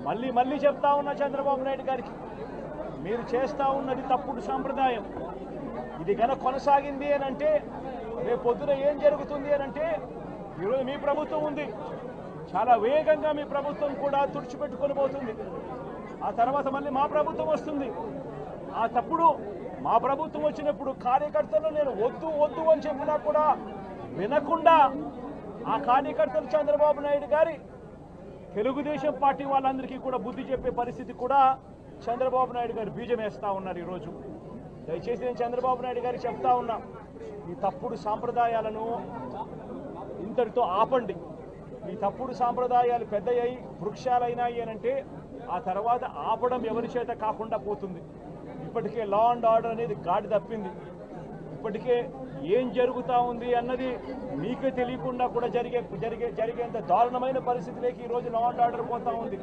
మళ్ళీ మళ్ళీ చెప్తా ఉన్నా చంద్రబాబు నాయుడు గారికి, మీరు చేస్తూ ఉన్నది తప్పుడు సాంప్రదాయం. ఇది కనుక కొనసాగింది అని అంటే రేపు పొద్దున ఏం జరుగుతుంది అని అంటే, ఈరోజు మీ ప్రభుత్వం ఉంది, చాలా వేగంగా మీ ప్రభుత్వం కూడా తుడిచిపెట్టుకొని పోతుంది. ఆ తర్వాత మళ్ళీ మా ప్రభుత్వం వస్తుంది. ఆ తప్పుడు మా ప్రభుత్వం వచ్చినప్పుడు కార్యకర్తలు నేను వద్దు వద్దు అని చెప్పినా కూడా వినకుండా ఆ కార్యకర్తలు చంద్రబాబు నాయుడు గారి తెలుగుదేశం పార్టీ వాళ్ళందరికీ కూడా బుద్ధి చెప్పే పరిస్థితి కూడా చంద్రబాబు నాయుడు గారు బీజం వేస్తూ ఉన్నారు ఈరోజు. దయచేసి నేను చంద్రబాబు నాయుడు గారికి చెప్తా ఉన్నా, ఈ తప్పుడు సాంప్రదాయాలను ఇంతటితో ఆపండి. ఈ తప్పుడు సాంప్రదాయాలు పెద్దయ్యాయి, వృక్షాలైనాయి అని అంటే ఆ తర్వాత ఆపడం ఎవరి చేత కాకుండా పోతుంది. ఇప్పటికే లా అండ్ ఆర్డర్ అనేది గాడి తప్పింది. ఇప్పటికే ఏం జరుగుతూ ఉంది అన్నది మీకే తెలియకుండా కూడా జరిగేంత దారుణమైన పరిస్థితిలోకి ఈరోజు లా అండ్ ఆర్డర్ పోతూ ఉంది.